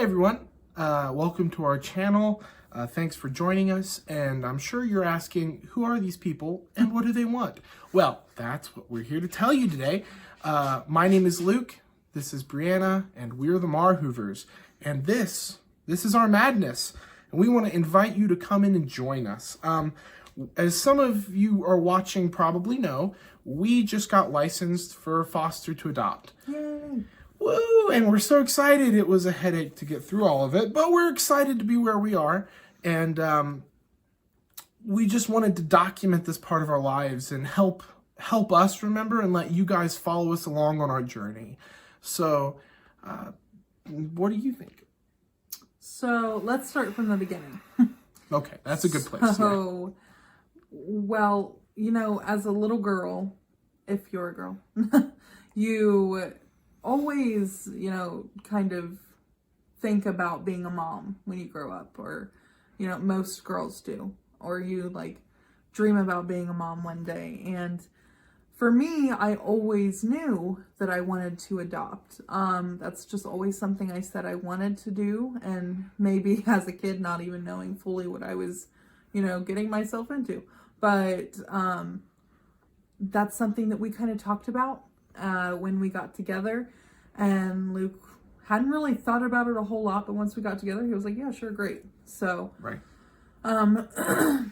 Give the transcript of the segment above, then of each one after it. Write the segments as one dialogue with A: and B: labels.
A: everyone, welcome to our channel. Thanks for joining us, and I'm sure you're asking, who are these people and what do they want? Well, that's what we're here to tell you today. My name is Luke, this is Brianna, and we're the Marhoovers, and this is our madness, and we want to invite you to come in and join us. As some of you are watching probably know, we just got licensed for foster to adopt.
B: Yay!
A: Woo! And we're so excited. It was a headache to get through all of it, but we're excited to be where we are. And we just wanted to document this part of our lives and help us remember and let you guys follow us along on our journey. So, what do you think?
B: So let's start from the beginning.
A: Okay, that's a good place.
B: So, well, you know, as a little girl, if you're a girl, you always, you know, kind of think about being a mom when you grow up, or, you know, most girls do, or you like dream about being a mom one day. And for me, I always knew that I wanted to adopt. That's just always something I said I wanted to do. And maybe as a kid, not even knowing fully what I was, you know, getting myself into. But that's something that we kind of talked about when we got together. And Luke hadn't really thought about it a whole lot, but once we got together, he was like, yeah, sure, great. So,
A: right.
B: A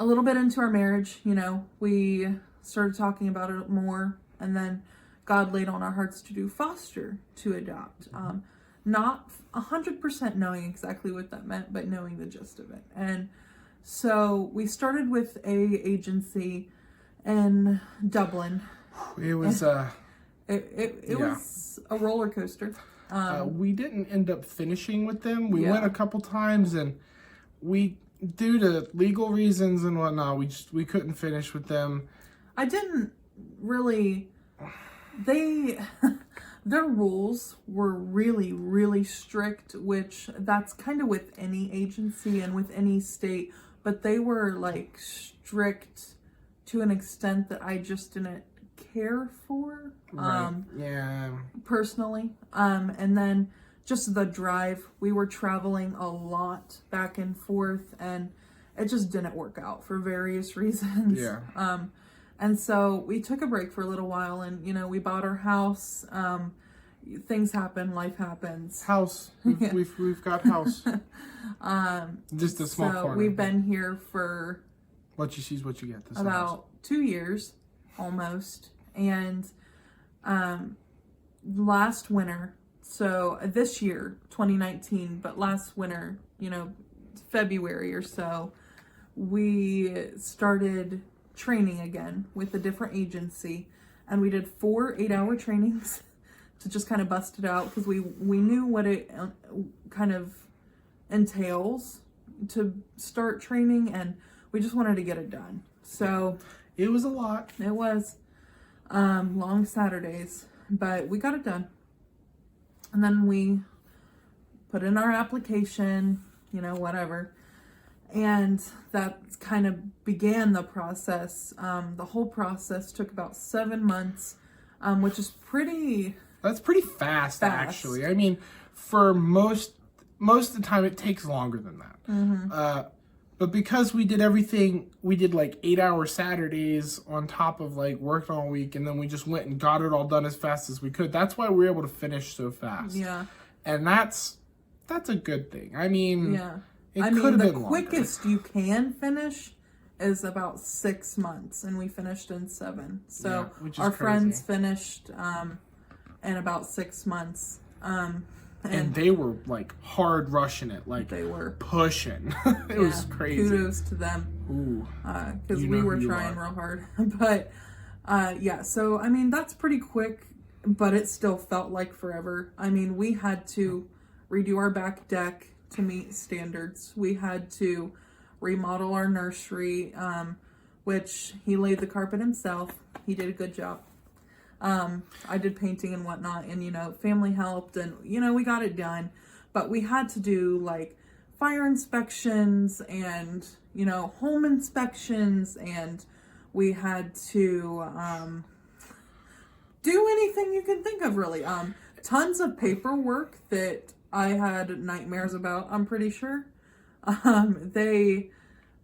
B: little bit into our marriage, you know, we started talking about it more, and then God laid on our hearts to do foster to adopt. Not 100% knowing exactly what that meant, but knowing the gist of it. And so we started with a agency in Dublin.
A: It was
B: It was a roller coaster.
A: We didn't end up finishing with them. We
B: Yeah.
A: went a couple times, and we, due to legal reasons and whatnot, we couldn't finish with them.
B: I didn't really. Their rules were really, really strict, which that's kind of with any agency and with any state, but they were like strict to an extent that I just didn't care for.
A: Right. Yeah.
B: Personally. And then just the drive, we were traveling a lot back and forth, and it just didn't work out for various reasons.
A: Yeah.
B: And so we took a break for a little while, and, you know, we bought our house. Things happen, life happens.
A: House. We've got house. Just a small corner.
B: We've been here for
A: what you see is what you get. This
B: about
A: house.
B: 2 years, almost. And last winter, so this year, 2019, but last winter, you know, February or so, we started training again with a different agency, and we did 4 8-hour trainings to just kind of bust it out, because we knew what it kind of entails to start training, and we just wanted to get it done. So
A: it was a lot.
B: It was long Saturdays, but we got it done. And then we put in our application, you know, whatever. And that kind of began the process. The whole process took about 7 months, which is
A: That's pretty fast, actually. I mean, for most of the time, it takes longer than that.
B: Mm-hmm.
A: But because we did everything, we did like 8-hour Saturdays on top of like working all week, and then we just went and got it all done as fast as we could. That's why we were able to finish so fast.
B: Yeah.
A: And that's a good thing. I mean,
B: yeah.
A: It could have been longer.
B: The quickest you can finish is about 6 months, and we finished in 7. So
A: yeah, which is
B: our
A: crazy.
B: Friends finished in about 6 months.
A: And they were like hard rushing it, like
B: they were
A: pushing. It was crazy.
B: Kudos to them.
A: Ooh,
B: because we were trying real hard. But yeah, so I mean, that's pretty quick, but it still felt like forever. I mean, we had to redo our back deck to meet standards. We had to remodel our nursery, which he laid the carpet himself. He did a good job. I did painting and whatnot, and, you know, family helped, and, you know, we got it done. But we had to do like fire inspections and, you know, home inspections, and we had to do anything you can think of, really. Tons of paperwork that I had nightmares about, I'm pretty sure. They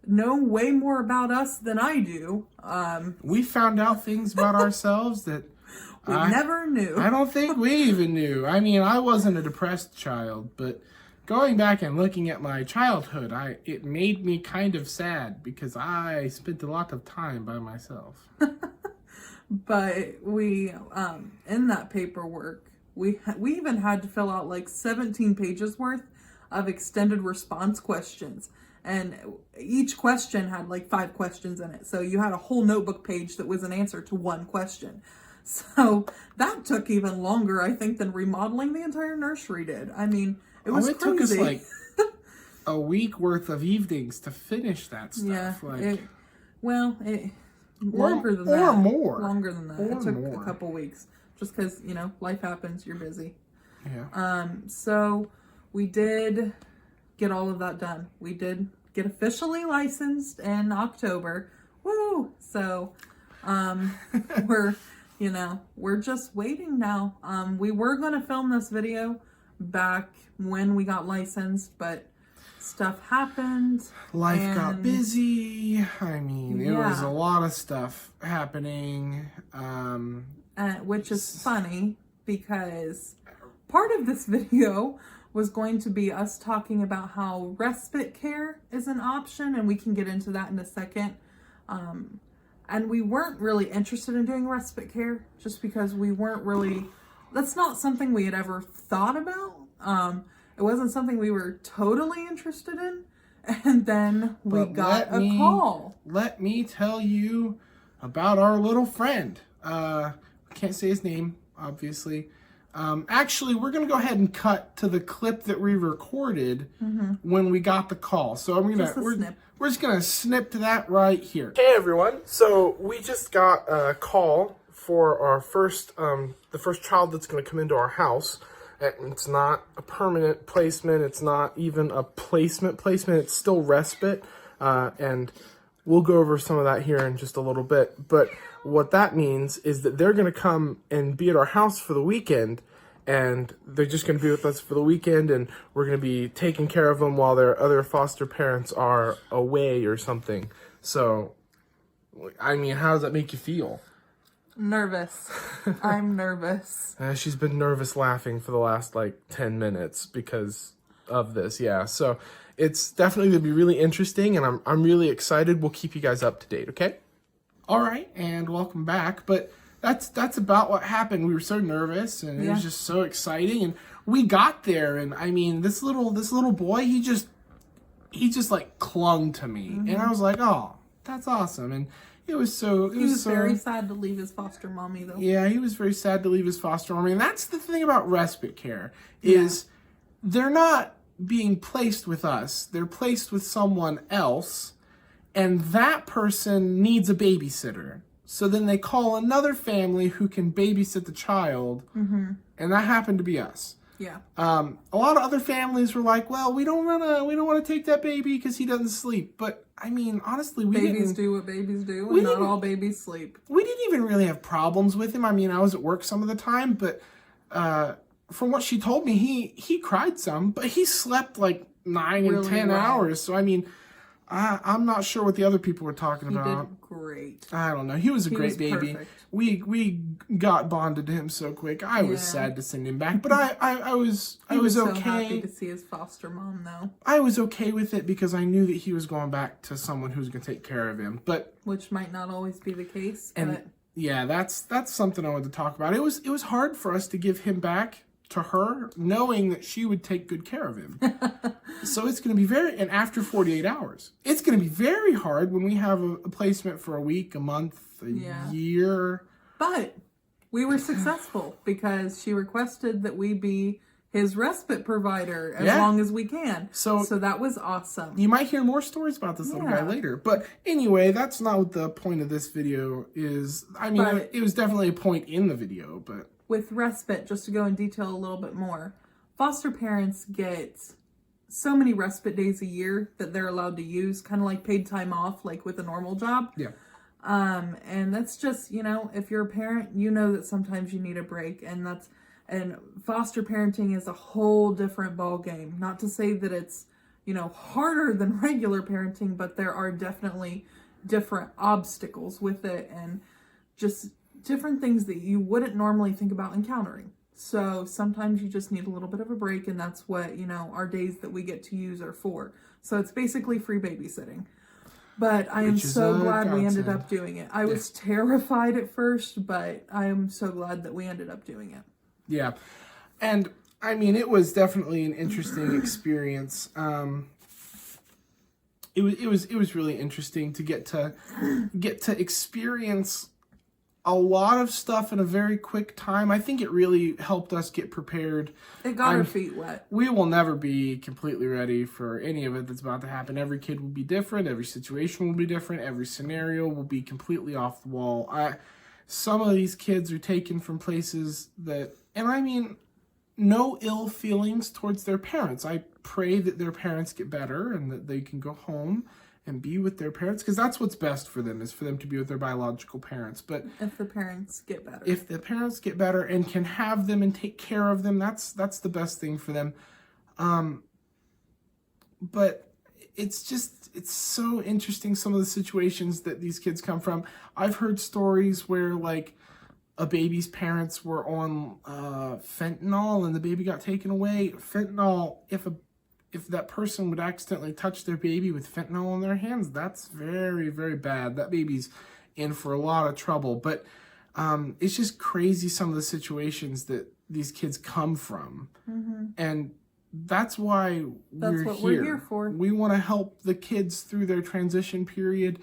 B: know way more about us than I do.
A: We found out things about ourselves that
B: We never knew.
A: I don't think we even knew. I mean, I wasn't a depressed child, but going back and looking at my childhood, it made me kind of sad because I spent a lot of time by myself.
B: But we, in that paperwork, we even had to fill out like 17 pages worth of extended response questions. And each question had like 5 questions in it. So you had a whole notebook page that was an answer to one question. So that took even longer, I think, than remodeling the entire nursery did. I mean, it was
A: it
B: crazy.
A: took us like a week worth of evenings to finish that stuff.
B: Yeah,
A: like,
B: longer than
A: or
B: that.
A: more.
B: Longer than that.
A: Or
B: It took
A: more.
B: a couple weeks. Just because, life happens, you're busy.
A: Yeah.
B: So we did get all of that done. We did get officially licensed in October. Woo! So we're just waiting now. We were going to film this video back when we got licensed, but stuff happened.
A: Life got busy. I mean, it was
B: Yeah.
A: a lot of stuff happening.
B: Which is funny because part of this video was going to be us talking about how respite care is an option, and we can get into that in a second. And we weren't really interested in doing respite care just because we weren't really, that's not something we had ever thought about. It wasn't something we were totally interested in. And then we got a call.
A: Let me tell you about our little friend. I can't say his name, obviously. Actually, we're going to go ahead and cut to the clip that we recorded when we got the call. So we're just going to snip to that right here. Hey, everyone. So we just got a call for our first, the first child that's going to come into our house. It's not a permanent placement. It's not even a placement. It's still respite. And we'll go over some of that here in just a little bit. But what that means is that they're going to come and be at our house for the weekend. And they're just going to be with us for the weekend. And we're going to be taking care of them while their other foster parents are away or something. So, I mean, how does that make you feel?
B: Nervous. I'm nervous.
A: She's been nervous laughing for the last 10 minutes because of this. Yeah. So it's definitely going to be really interesting, and I'm really excited. We'll keep you guys up to date. Okay. All right. And welcome back. But that's about what happened. We were so nervous, and it was just so exciting. And we got there, and I mean, this little boy, he just clung to me, and I was like, oh, that's awesome. And he was
B: very sad to leave his foster mommy, though.
A: Yeah, he was very sad to leave his foster mommy. And that's the thing about respite care is they're not being placed with us. They're placed with someone else, and that person needs a babysitter. So then they call another family who can babysit the child, and that happened to be us.
B: Yeah.
A: A lot of other families were like, well, we don't want to take that baby because he doesn't sleep. But I mean, honestly,
B: babies do what babies do, and not all babies sleep.
A: We didn't even really have problems with him. I mean, I was at work some of the time, but from what she told me, he cried some, but he slept 9 and 10 hours. So I mean, I'm not sure what the other people were talking about.
B: He did great.
A: I don't know. He was a great baby.
B: Perfect.
A: We got bonded to him so quick. I was sad to send him back, but I was okay.
B: So happy to see his foster mom, though.
A: I was okay with it because I knew that he was going back to someone who's going to take care of him. But
B: which might not always be the case.
A: And yeah, that's something I wanted to talk about. It was hard for us to give him back to her, knowing that she would take good care of him. So it's going to be and after 48 hours, it's going to be very hard when we have a placement for a week, a month, a year.
B: But we were successful because she requested that we be his respite provider as long as we can. So that was awesome.
A: You might hear more stories about this little guy later. But anyway, that's not what the point of this video is. I mean, it was definitely a point in the video, but
B: with respite, just to go in detail a little bit more, foster parents get so many respite days a year that they're allowed to use, kind of like paid time off, like with a normal job.
A: Yeah.
B: And that's just, if you're a parent, you know that sometimes you need a break, and And foster parenting is a whole different ball game. Not to say that it's, harder than regular parenting, but there are definitely different obstacles with it and just different things that you wouldn't normally think about encountering. So sometimes you just need a little bit of a break, and that's what, our days that we get to use are for. So it's basically free babysitting. But I am so glad we ended up doing it. I was terrified at first, but I am so glad that we ended up doing it.
A: Yeah. And I mean, it was definitely an interesting experience. It was really interesting to get to experience a lot of stuff in a very quick time. I think it really helped us get prepared.
B: It got our feet wet.
A: We will never be completely ready for any of it that's about to happen. Every kid will be different. Every situation will be different. Every scenario will be completely off the wall. Some of these kids are taken from places that, and I mean, no ill feelings towards their parents. I pray that their parents get better and that they can go home and be with their parents, because that's what's best for them, is for them to be with their biological parents. But
B: if the parents get better.
A: If the parents get better and can have them and take care of them, that's the best thing for them. But it's so interesting, some of the situations that these kids come from. I've heard stories where, like, a baby's parents were on fentanyl and the baby got taken away. Fentanyl, if that person would accidentally touch their baby with fentanyl in their hands, that's very, very bad. That baby's in for a lot of trouble. But it's just crazy, some of the situations that these kids come from. Mm-hmm. And that's why we're here
B: for.
A: We want to help the kids through their transition period.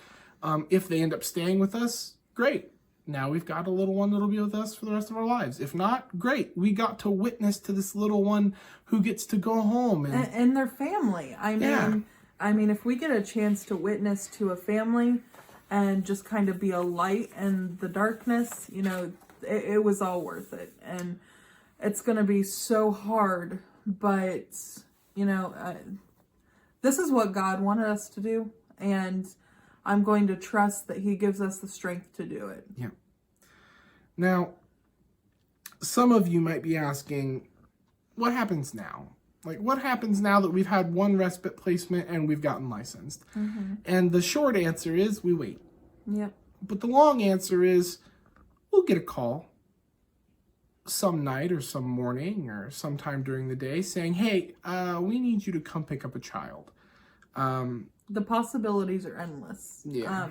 A: If they end up staying with us, great. Now we've got a little one that'll be with us for the rest of our lives. If not, great. We got to witness to this little one who gets to go home.
B: And their family. I mean, if we get a chance to witness to a family and just kind of be a light in the darkness, it was all worth it. And it's going to be so hard, but, this is what God wanted us to do. And I'm going to trust that he gives us the strength to do it.
A: Yeah. Now, some of you might be asking, what happens now? Like, what happens now that we've had one respite placement and we've gotten licensed? Mm-hmm. And the short answer is we wait.
B: Yep.
A: But the long answer is we'll get a call some night or some morning or sometime during the day saying, hey, we need you to come pick up a child.
B: The possibilities are endless.
A: Yeah.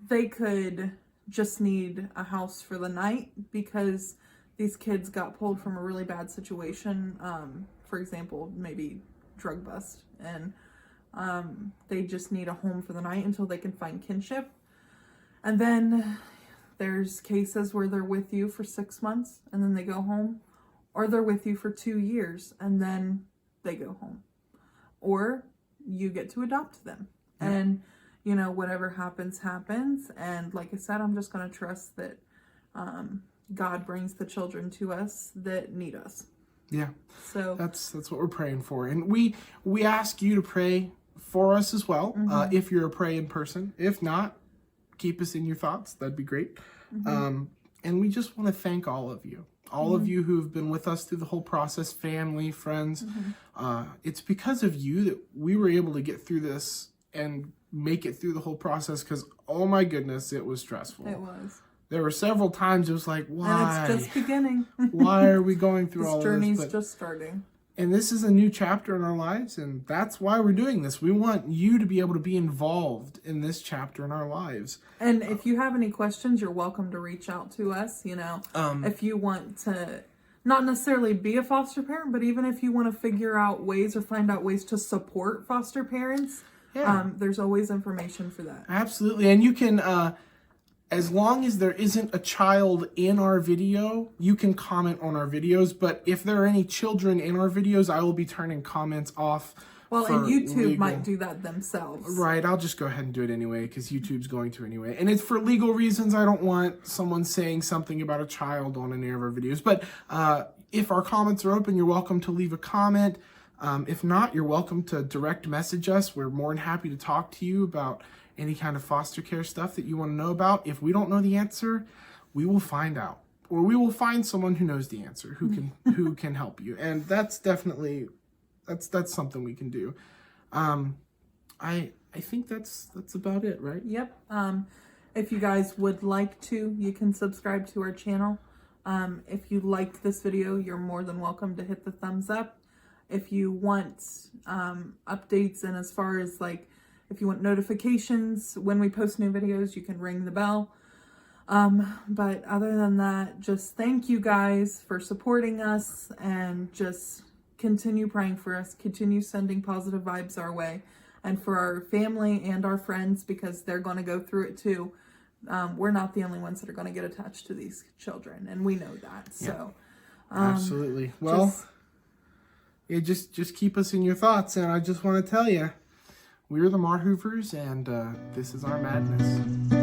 B: They could just need a house for the night because these kids got pulled from a really bad situation. For example, maybe drug bust. And they just need a home for the night until they can find kinship. And then there's cases where they're with you for 6 months and then they go home. Or they're with you for 2 years and then they go home. Or you get to adopt them. Yeah. And, whatever happens. And like I said, I'm just going to trust that God brings the children to us that need us.
A: Yeah.
B: So
A: that's what we're praying for. And we ask you to pray for us as well. Mm-hmm. If you're a praying person. If not, keep us in your thoughts. That'd be great. Mm-hmm. And we just want to thank all of you. All of you who have been with us through the whole process, family, friends. Mm-hmm. It's because of you that we were able to get through this and make it through the whole process, because, oh my goodness, it was stressful.
B: It was.
A: There were several times it was like, why?
B: And it's just beginning.
A: Why are we going through all this?
B: This journey's just starting.
A: And this is a new chapter in our lives, and that's why we're doing this. We want you to be able to be involved in this chapter in our lives.
B: And if you have any questions, you're welcome to reach out to us. If you want to not necessarily be a foster parent, but even if you want to figure out ways or find out ways to support foster parents, there's always information for that.
A: Absolutely. And you can, as long as there isn't a child in our video, you can comment on our videos. But if there are any children in our videos, I will be turning comments off.
B: Well, and YouTube might do that themselves.
A: Right. I'll just go ahead and do it anyway, because YouTube's going to anyway. And it's for legal reasons. I don't want someone saying something about a child on any of our videos. But if our comments are open, you're welcome to leave a comment. If not, you're welcome to direct message us. We're more than happy to talk to you about any kind of foster care stuff that you want to know about. If we don't know the answer, we will find out. or we will find someone who knows the answer, who can help you. And that's definitely that's something we can do. I think that's about it, right?
B: Yep. If you guys would like to, you can subscribe to our channel. If you liked this video, you're more than welcome to hit the thumbs up. If you want updates, and as far as like, if you want notifications when we post new videos, you can ring the bell. But other than that, just thank you guys for supporting us, and just continue praying for us, continue sending positive vibes our way, and for our family and our friends, because they're going to go through it too. We're not the only ones that are going to get attached to these children, and we know that. So,
A: absolutely. Well, just keep us in your thoughts, and I just want to tell you, we're the Marhoovers, and this is our madness.